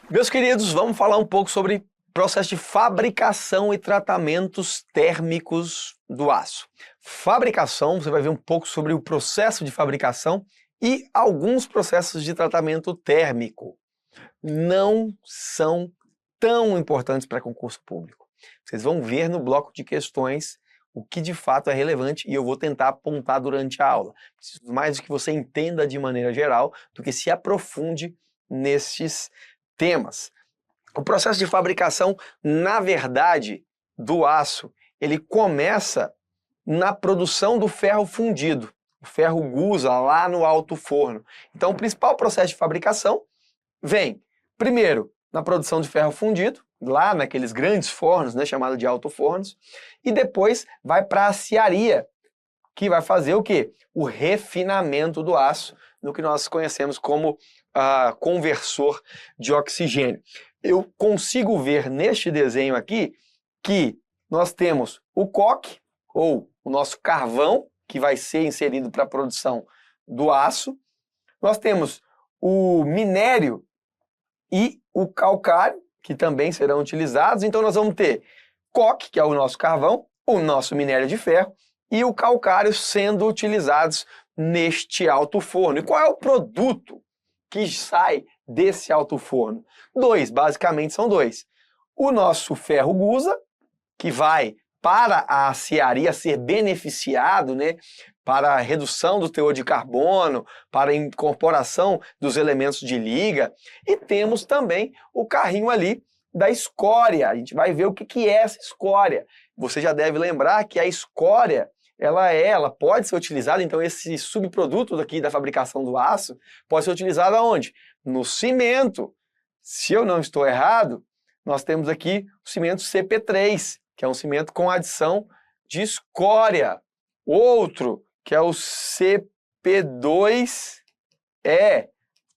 Meus queridos, vamos falar um pouco sobre processo de fabricação e tratamentos térmicos do aço. Fabricação, você vai ver um pouco sobre o processo de fabricação e alguns processos de tratamento térmico. Não são tão importantes para concurso público. Vocês vão ver no bloco de questões o que de fato é relevante e eu vou tentar apontar durante a aula. Preciso mais do que você entenda de maneira geral do que se aprofunde nestes temas. O processo de fabricação, na verdade, do aço, ele começa na produção do ferro fundido, o ferro gusa lá no alto forno. Então, o principal processo de fabricação vem, primeiro, na produção de ferro fundido, lá naqueles grandes fornos, né, chamado de alto fornos, e depois vai para a aciaria, que vai fazer o quê? O refinamento do aço, no que nós conhecemos como conversor de oxigênio. Eu consigo ver neste desenho aqui que nós temos o coque, ou o nosso carvão, que vai ser inserido para a produção do aço. Nós temos o minério e o calcário, que também serão utilizados. Então nós vamos ter coque, que é o nosso carvão, o nosso minério de ferro, e o calcário sendo utilizados neste alto forno. E qual é o produto que sai desse alto forno? Basicamente são dois. O nosso ferro gusa, que vai para a aciaria ser beneficiado, né, para a redução do teor de carbono, para a incorporação dos elementos de liga, e temos também o carrinho ali da escória. A gente vai ver o que é essa escória. Você já deve lembrar que a escória, ela pode ser utilizada, então esse subproduto daqui da fabricação do aço pode ser utilizado aonde? No cimento. Se eu não estou errado, nós temos aqui o cimento CP3, que é um cimento com adição de escória. Outro, que é o CP2,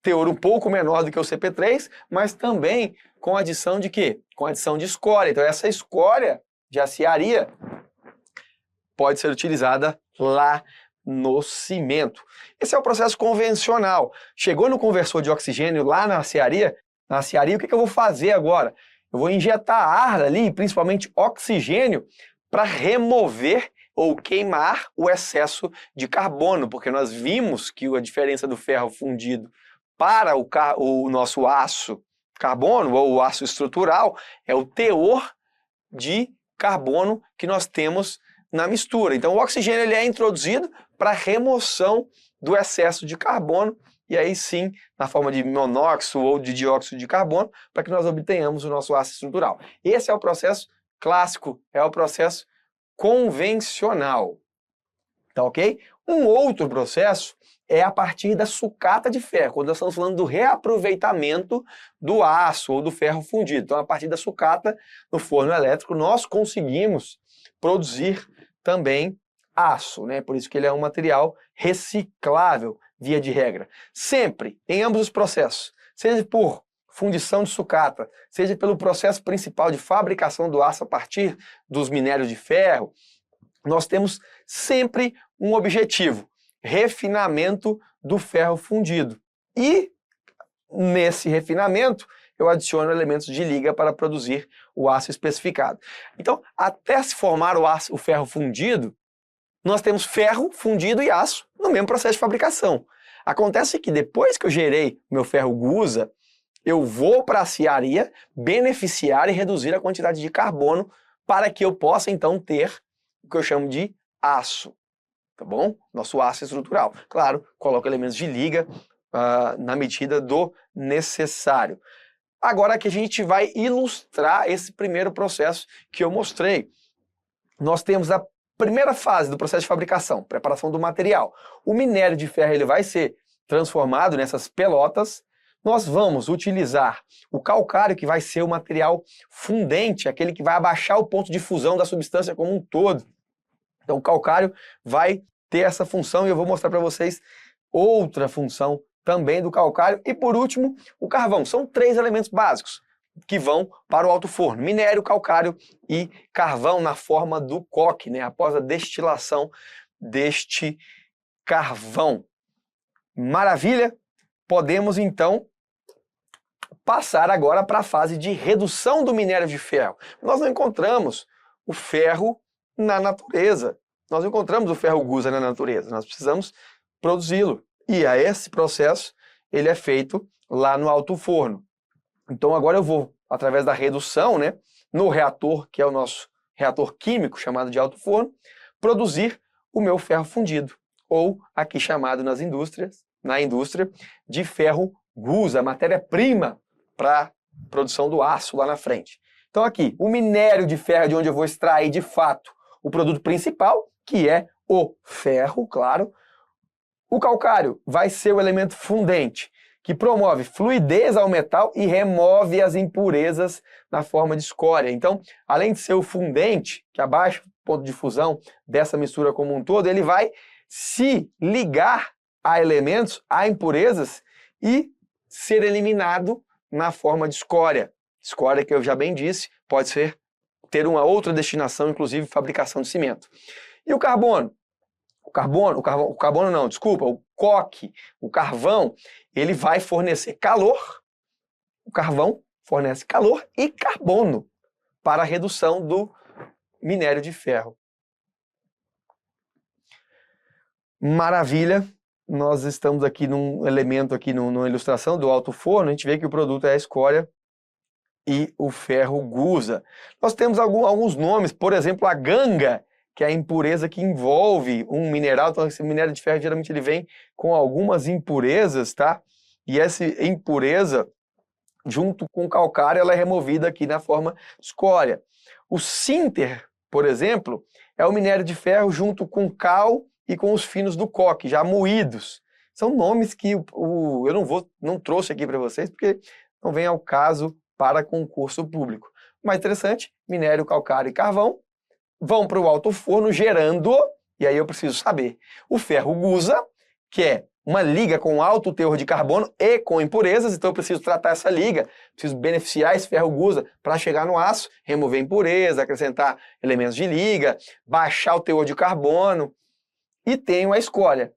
teor um pouco menor do que o CP3, mas também com adição de quê? Com adição de escória. Então essa escória de aciaria pode ser utilizada lá no cimento. Esse é o processo convencional. Chegou no conversor de oxigênio lá na aciaria, o que eu vou fazer agora? Eu vou injetar ar ali, principalmente oxigênio, para remover ou queimar o excesso de carbono, porque nós vimos que a diferença do ferro fundido para o nosso aço carbono, ou o aço estrutural, é o teor de carbono que nós temos na mistura. Então o oxigênio ele é introduzido para remoção do excesso de carbono, e aí sim, na forma de monóxido ou de dióxido de carbono, para que nós obtenhamos o nosso aço estrutural. Esse é o processo clássico, é o processo convencional. Tá ok? Um outro processo é a partir da sucata de ferro, quando nós estamos falando do reaproveitamento do aço ou do ferro fundido. Então, a partir da sucata no forno elétrico, nós conseguimos produzir também aço, né? Por isso que ele é um material reciclável, via de regra. Sempre, em ambos os processos, seja por fundição de sucata, seja pelo processo principal de fabricação do aço a partir dos minérios de ferro, nós temos sempre um objetivo: refinamento do ferro fundido. E nesse refinamento eu adiciono elementos de liga para produzir o aço especificado. Então, até se formar o ferro fundido, nós temos ferro fundido e aço no mesmo processo de fabricação. Acontece que depois que eu gerei meu ferro gusa, eu vou para a aciaria beneficiar e reduzir a quantidade de carbono para que eu possa então ter o que eu chamo de aço, tá bom? Nosso aço estrutural. Claro, coloco elementos de liga na medida do necessário. Agora que a gente vai ilustrar esse primeiro processo que eu mostrei. Nós temos a primeira fase do processo de fabricação, preparação do material. O minério de ferro ele vai ser transformado nessas pelotas. Nós vamos utilizar o calcário, que vai ser o material fundente, aquele que vai abaixar o ponto de fusão da substância como um todo. Então o calcário vai ter essa função e eu vou mostrar para vocês outra função também do calcário. E por último, o carvão. São 3 elementos básicos que vão para o alto forno: minério, calcário e carvão na forma do coque, né? Após a destilação deste carvão. Maravilha? Podemos então passar agora para a fase de redução do minério de ferro. Nós não encontramos o ferro na natureza. Nós não encontramos o ferro gusa na natureza. Nós precisamos produzi-lo. E a esse processo, ele é feito lá no alto forno. Então agora eu vou, através da redução, né, no reator, que é o nosso reator químico, chamado de alto forno, produzir o meu ferro fundido, ou aqui chamado na indústria, de ferro gusa, matéria-prima para produção do aço lá na frente. Então aqui, o minério de ferro, de onde eu vou extrair de fato o produto principal, que é o ferro, claro. O calcário vai ser o elemento fundente, que promove fluidez ao metal e remove as impurezas na forma de escória. Então, além de ser o fundente, que abaixa o ponto de fusão dessa mistura como um todo, ele vai se ligar a elementos, a impurezas, e ser eliminado na forma de escória. Escória, que eu já bem disse, pode ter uma outra destinação, inclusive fabricação de cimento. E o carbono? O coque, o carvão, ele vai fornecer calor. O carvão fornece calor e carbono para a redução do minério de ferro. Maravilha! Nós estamos aqui num elemento, aqui numa ilustração do alto forno, a gente vê que o produto é a escória e o ferro gusa. Nós temos alguns nomes, por exemplo, a ganga, que é a impureza que envolve um mineral. Então esse minério de ferro geralmente ele vem com algumas impurezas, tá? E essa impureza, junto com o calcário, ela é removida aqui na forma escória. O sinter, por exemplo, é o minério de ferro junto com cal e com os finos do coque, já moídos. São nomes que eu não trouxe aqui para vocês, porque não vem ao caso para concurso público. Mais interessante, minério, calcário e carvão vão para o alto forno gerando, e aí eu preciso saber, o ferro gusa, que é uma liga com alto teor de carbono e com impurezas, então eu preciso tratar essa liga, preciso beneficiar esse ferro gusa para chegar no aço, remover impureza, acrescentar elementos de liga, baixar o teor de carbono, e tenho a escória,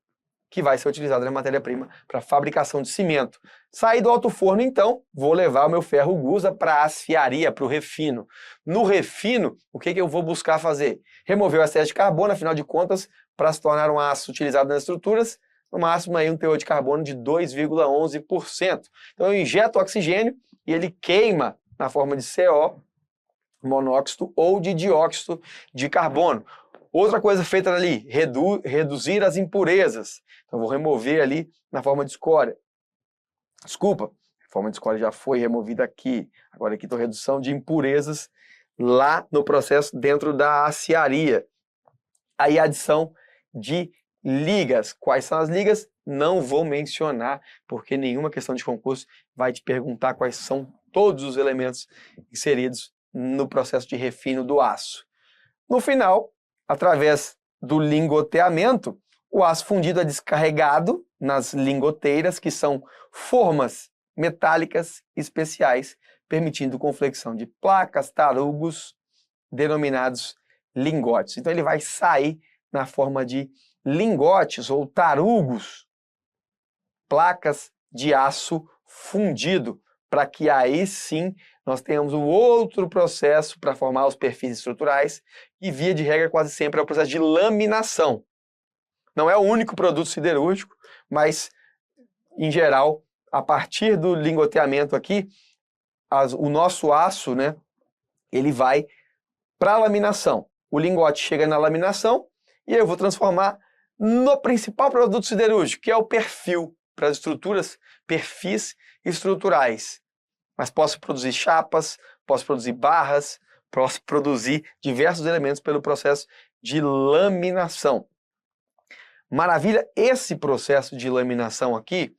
que vai ser utilizada na matéria-prima para fabricação de cimento. Saí do alto forno, então, vou levar o meu ferro gusa para a aciaria, para o refino. No refino, o que eu vou buscar fazer? Remover o excesso de carbono, afinal de contas, para se tornar um aço utilizado nas estruturas, no máximo aí um teor de carbono de 2,11%. Então eu injeto oxigênio e ele queima na forma de CO, monóxido ou de dióxido de carbono. Outra coisa feita ali, reduzir as impurezas. Então, eu vou remover ali na forma de escória. Desculpa, a forma de escória já foi removida aqui. Agora aqui estou redução de impurezas lá no processo dentro da aciaria. Aí a adição de ligas. Quais são as ligas? Não vou mencionar, porque nenhuma questão de concurso vai te perguntar quais são todos os elementos inseridos no processo de refino do aço. No final, através do lingoteamento, o aço fundido é descarregado nas lingoteiras, que são formas metálicas especiais, permitindo confecção de placas, tarugos, denominados lingotes. Então ele vai sair na forma de lingotes ou tarugos, placas de aço fundido, para que aí sim nós tenhamos um outro processo para formar os perfis estruturais, e via de regra quase sempre é o processo de laminação. Não é o único produto siderúrgico, mas em geral, a partir do lingoteamento aqui, o nosso aço, né, ele vai para a laminação. O lingote chega na laminação e eu vou transformar no principal produto siderúrgico, que é o perfil, para as estruturas, perfis estruturais. Mas posso produzir chapas, posso produzir barras, posso produzir diversos elementos pelo processo de laminação. Maravilha, esse processo de laminação aqui,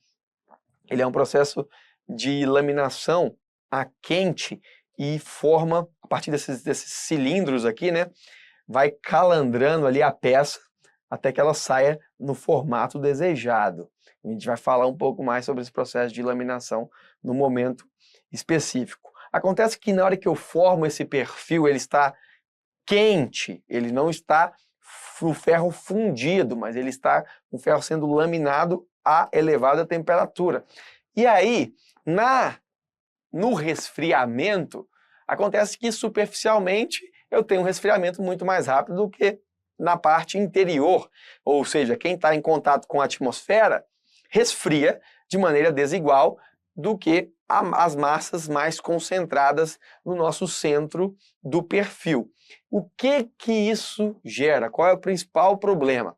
ele é um processo de laminação a quente e forma, a partir desses cilindros aqui, né, vai calandrando ali a peça até que ela saia no formato desejado. A gente vai falar um pouco mais sobre esse processo de laminação no momento específico. Acontece que na hora que eu formo esse perfil, ele está quente, ele não está o ferro fundido, mas ele está o ferro sendo laminado a elevada temperatura. E aí, na no resfriamento, acontece que superficialmente eu tenho um resfriamento muito mais rápido do que na parte interior, ou seja, quem está em contato com a atmosfera resfria de maneira desigual do que as massas mais concentradas no nosso centro do perfil. O que isso gera? Qual é o principal problema?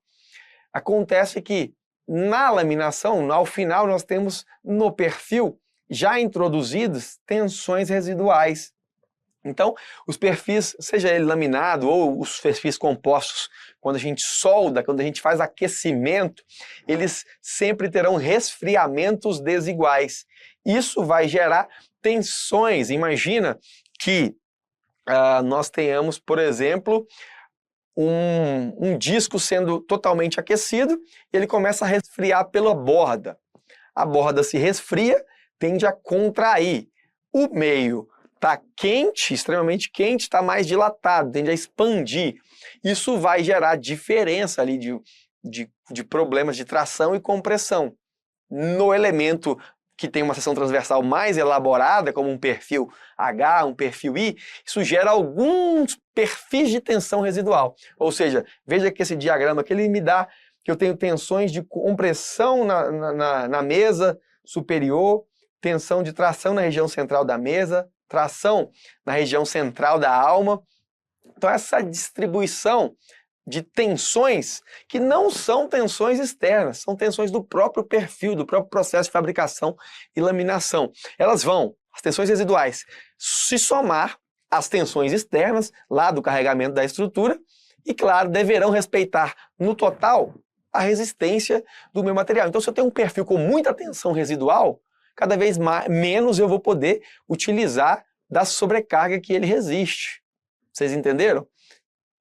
Acontece que na laminação, ao final, nós temos no perfil já introduzidas tensões residuais. Então, os perfis, seja ele laminado ou os perfis compostos, quando a gente solda, quando a gente faz aquecimento, eles sempre terão resfriamentos desiguais. Isso vai gerar tensões. Imagina que nós tenhamos, por exemplo, um disco sendo totalmente aquecido e ele começa a resfriar pela borda. A borda se resfria, tende a contrair. O meio está quente, extremamente quente, está mais dilatado, tende a expandir. Isso vai gerar diferença ali de problemas de tração e compressão. No elemento que tem uma seção transversal mais elaborada, como um perfil H, um perfil I, isso gera alguns perfis de tensão residual. Ou seja, veja que esse diagrama que ele me dá, que eu tenho tensões de compressão na mesa superior, tensão de tração na região central da mesa, tração na região central da alma. Então essa distribuição de tensões que não são tensões externas, são tensões do próprio perfil, do próprio processo de fabricação e laminação. Elas vão, as tensões residuais, se somar às tensões externas, lá do carregamento da estrutura, e claro, deverão respeitar no total a resistência do meu material. Então se eu tenho um perfil com muita tensão residual, cada vez menos eu vou poder utilizar da sobrecarga que ele resiste. Vocês entenderam?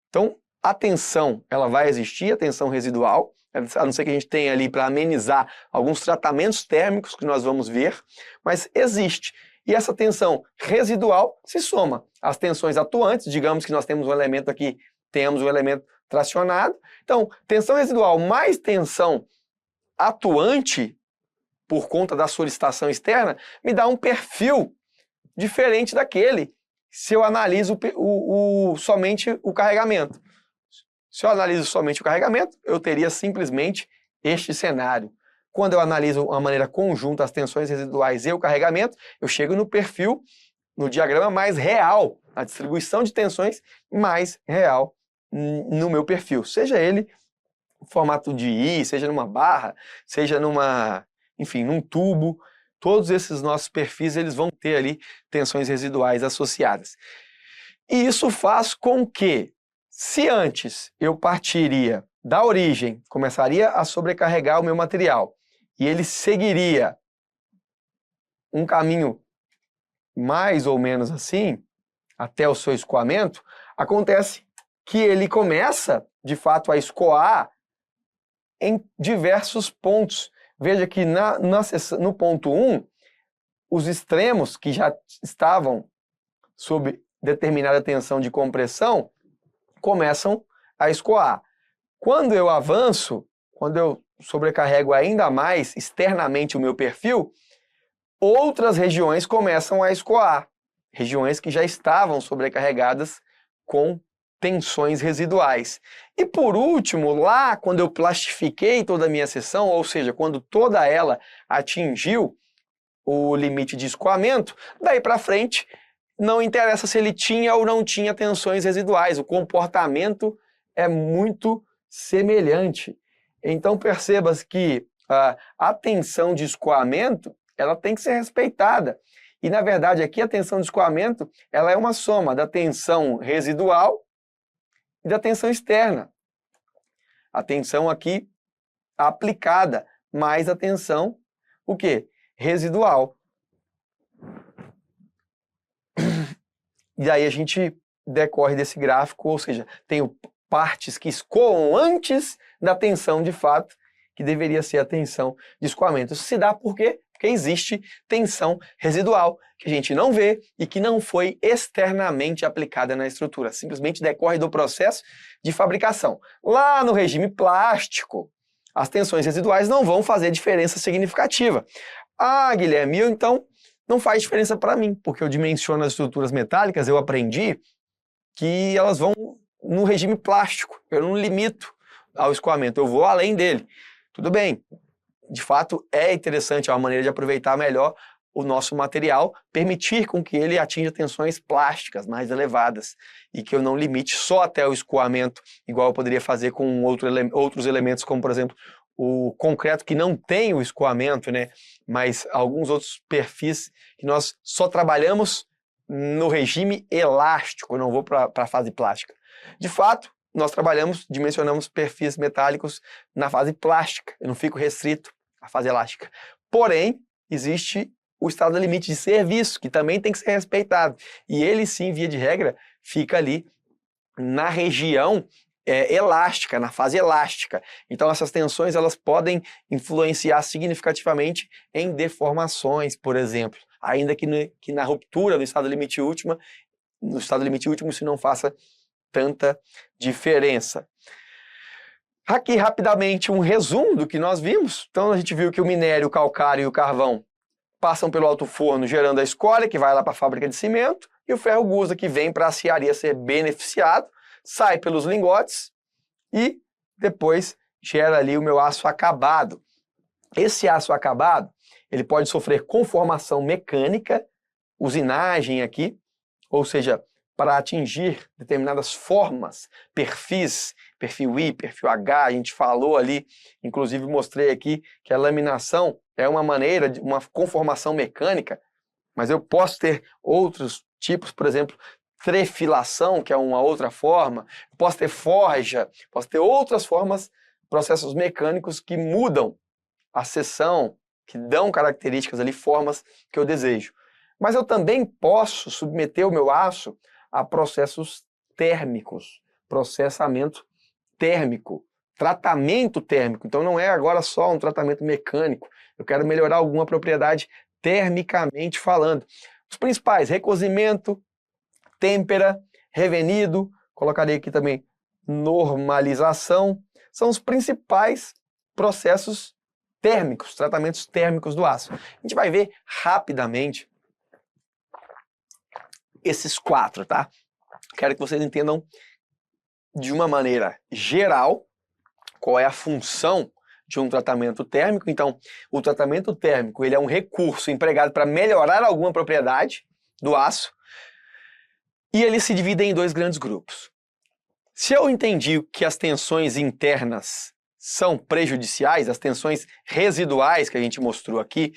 Então, a tensão, ela vai existir, a tensão residual, a não ser que a gente tenha ali para amenizar alguns tratamentos térmicos que nós vamos ver, mas existe. E essa tensão residual se soma às tensões atuantes, digamos que nós temos um elemento aqui, temos um elemento tracionado. Então, tensão residual mais tensão atuante, por conta da solicitação externa, me dá um perfil diferente daquele se eu analiso somente o carregamento. Se eu analiso somente o carregamento, eu teria simplesmente este cenário. Quando eu analiso de uma maneira conjunta as tensões residuais e o carregamento, eu chego no perfil, no diagrama mais real, a distribuição de tensões mais real no meu perfil. Seja ele em formato de I, seja numa barra, seja enfim, num tubo, todos esses nossos perfis eles vão ter ali tensões residuais associadas. E isso faz com que, se antes eu partiria da origem, começaria a sobrecarregar o meu material, e ele seguiria um caminho mais ou menos assim, até o seu escoamento, acontece que ele começa, de fato, a escoar em diversos pontos. Veja que no ponto 1, os extremos que já estavam sob determinada tensão de compressão começam a escoar. Quando eu avanço, quando eu sobrecarrego ainda mais externamente o meu perfil, outras regiões começam a escoar, regiões que já estavam sobrecarregadas com tensões residuais. E por último, lá quando eu plastifiquei toda a minha seção, ou seja, quando toda ela atingiu o limite de escoamento, daí para frente não interessa se ele tinha ou não tinha tensões residuais, o comportamento é muito semelhante. Então perceba que a tensão de escoamento ela tem que ser respeitada. E na verdade aqui a tensão de escoamento ela é uma soma da tensão residual e da tensão externa. A tensão aqui aplicada, mais a tensão, o quê? Residual. E aí a gente decorre desse gráfico, ou seja, tenho partes que escoam antes da tensão de fato, que deveria ser a tensão de escoamento. Isso se dá por quê? Porque existe tensão residual, que a gente não vê e que não foi externamente aplicada na estrutura. Simplesmente decorre do processo de fabricação. Lá no regime plástico, as tensões residuais não vão fazer diferença significativa. Ah, Guilherme, eu então não faz diferença para mim, porque eu dimensiono as estruturas metálicas, eu aprendi que elas vão no regime plástico, eu não limito ao escoamento, eu vou além dele. Tudo bem, de fato é interessante, é uma maneira de aproveitar melhor o nosso material, permitir com que ele atinja tensões plásticas mais elevadas e que eu não limite só até o escoamento, igual eu poderia fazer com outros elementos, como por exemplo o concreto que não tem o escoamento, né? Mas alguns outros perfis que nós só trabalhamos no regime elástico, eu não vou para a fase plástica. De fato, nós dimensionamos perfis metálicos na fase plástica, eu não fico restrito à fase elástica. Porém, existe o estado limite de serviço, que também tem que ser respeitado. E ele sim, via de regra, fica ali na região elástica, na fase elástica. Então essas tensões elas podem influenciar significativamente em deformações, por exemplo. Ainda que na ruptura do estado limite último, isso não faça tanta diferença. Aqui rapidamente um resumo do que nós vimos. Então a gente viu que o minério, o calcário e o carvão passam pelo alto forno gerando a escória, que vai lá para a fábrica de cimento, e o ferro gusa, que vem para a aciaria ser beneficiado, sai pelos lingotes e depois gera ali o meu aço acabado. Esse aço acabado, ele pode sofrer conformação mecânica, usinagem aqui, ou seja, para atingir determinadas formas, perfis, perfil I, perfil H, a gente falou ali, inclusive mostrei aqui que a laminação é uma maneira de uma conformação mecânica, mas eu posso ter outros tipos, por exemplo, trefilação, que é uma outra forma, posso ter forja, posso ter outras formas, processos mecânicos que mudam a seção, que dão características ali, formas que eu desejo. Mas eu também posso submeter o meu aço a processos térmicos, processamento térmico, tratamento térmico. Então não é agora só um tratamento mecânico, eu quero melhorar alguma propriedade termicamente falando. Os principais, recozimento, têmpera, revenido, colocarei aqui também normalização, são os principais processos térmicos, tratamentos térmicos do aço. A gente vai ver rapidamente esses 4, tá? Quero que vocês entendam de uma maneira geral qual é a função de um tratamento térmico. Então, o tratamento térmico ele é um recurso empregado para melhorar alguma propriedade do aço e ele se divide em 2 grandes grupos. Se eu entendi que as tensões internas são prejudiciais, as tensões residuais que a gente mostrou aqui,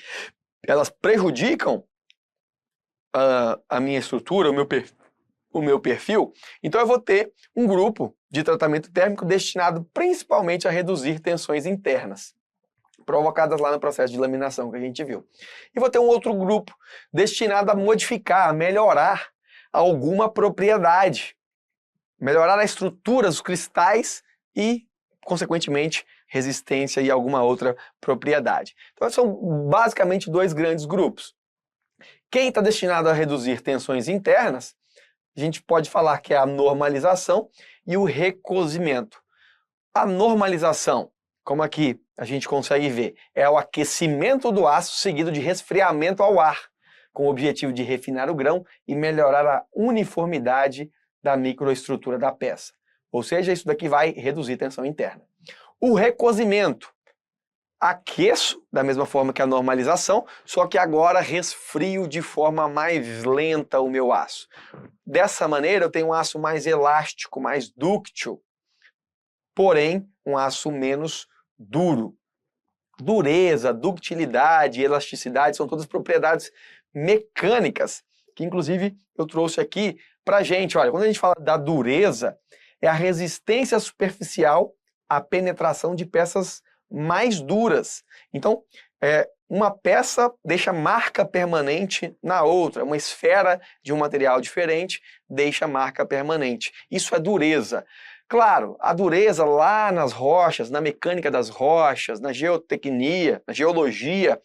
elas prejudicam a minha estrutura, o meu perfil, então eu vou ter um grupo de tratamento térmico destinado principalmente a reduzir tensões internas, provocadas lá no processo de laminação que a gente viu. E vou ter um outro grupo destinado a modificar, a melhorar alguma propriedade, melhorar a estrutura dos cristais e, consequentemente, resistência e alguma outra propriedade. Então são basicamente 2 grandes grupos. Quem está destinado a reduzir tensões internas, a gente pode falar que é a normalização e o recozimento. A normalização, como aqui a gente consegue ver, é o aquecimento do aço seguido de resfriamento ao ar, com o objetivo de refinar o grão e melhorar a uniformidade da microestrutura da peça. Ou seja, isso daqui vai reduzir tensão interna. O recozimento. Aqueço da mesma forma que a normalização, só que agora resfrio de forma mais lenta o meu aço. Dessa maneira eu tenho um aço mais elástico, mais dúctil, porém um aço menos duro. Dureza, ductilidade, elasticidade são todas propriedades mecânicas, que inclusive eu trouxe aqui pra gente. Olha, quando a gente fala da dureza, é a resistência superficial à penetração de peças mais duras. Então, uma peça deixa marca permanente na outra, uma esfera de um material diferente deixa marca permanente. Isso é dureza. Claro, a dureza lá nas rochas, na mecânica das rochas, na geotecnia, na geologia,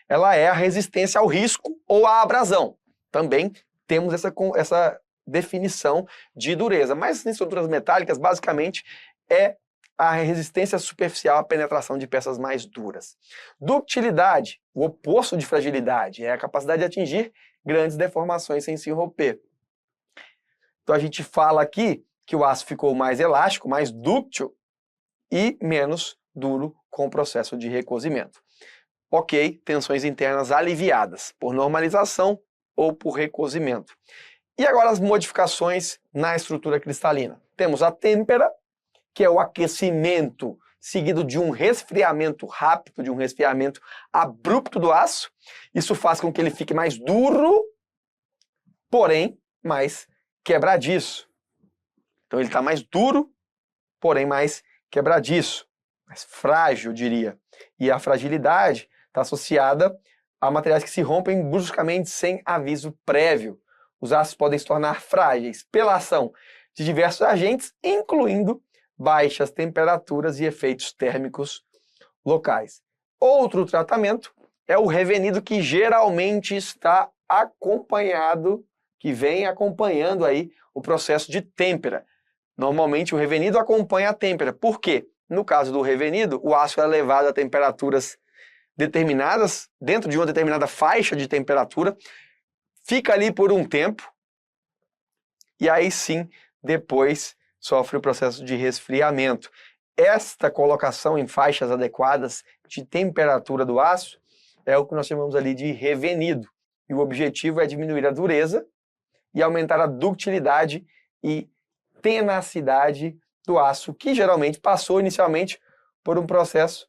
ela é a resistência ao risco ou à abrasão. Também temos essa definição de dureza. Mas em estruturas metálicas, basicamente, é a resistência superficial à penetração de peças mais duras. Ductilidade, o oposto de fragilidade, é a capacidade de atingir grandes deformações sem se romper. Então a gente fala aqui que o aço ficou mais elástico, mais dúctil e menos duro com o processo de recozimento. Ok, tensões internas aliviadas por normalização ou por recozimento. E agora as modificações na estrutura cristalina. Temos a têmpera, que é o aquecimento seguido de um resfriamento rápido, de um resfriamento abrupto do aço. Isso faz com que ele fique mais duro, porém mais quebradiço. Então ele está mais duro, porém mais quebradiço, mais frágil, eu diria. E a fragilidade está associada a materiais que se rompem bruscamente sem aviso prévio. Os aços podem se tornar frágeis pela ação de diversos agentes, incluindo baixas temperaturas e efeitos térmicos locais. Outro tratamento é o revenido, que geralmente está acompanhado, que vem acompanhando aí o processo de têmpera. Normalmente o revenido acompanha a têmpera. Por quê? No caso do revenido, o aço é levado a temperaturas determinadas, dentro de uma determinada faixa de temperatura, fica ali por um tempo, e aí sim, depois sofre o processo de resfriamento. Esta colocação em faixas adequadas de temperatura do aço é o que nós chamamos ali de revenido. E o objetivo é diminuir a dureza e aumentar a ductilidade e tenacidade do aço, que geralmente passou inicialmente por um processo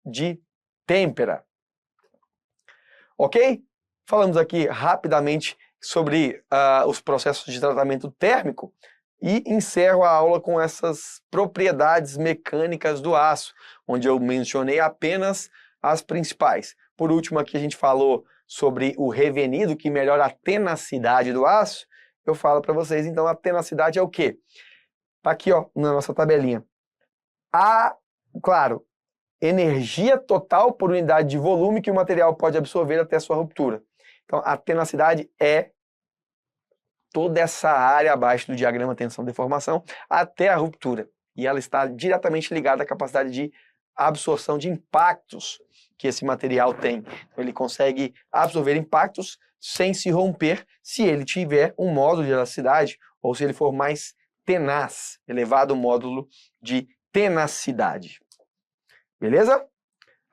de têmpera. Ok? Falamos aqui rapidamente sobre os processos de tratamento térmico e encerro a aula com essas propriedades mecânicas do aço, onde eu mencionei apenas as principais. Por último, aqui a gente falou sobre o revenido, que melhora a tenacidade do aço. Eu falo para vocês, então, a tenacidade é o quê? Tá aqui, ó, na nossa tabelinha. Claro, energia total por unidade de volume que o material pode absorver até sua ruptura. Então, a tenacidade é toda essa área abaixo do diagrama tensão-deformação até a ruptura. E ela está diretamente ligada à capacidade de absorção de impactos que esse material tem. Então, ele consegue absorver impactos sem se romper se ele tiver um módulo de elasticidade ou se ele for mais tenaz, elevado módulo de tenacidade. Beleza?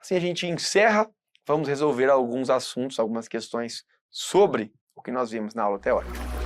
Assim a gente encerra. Vamos resolver alguns assuntos, algumas questões sobre o que nós vimos na aula teórica.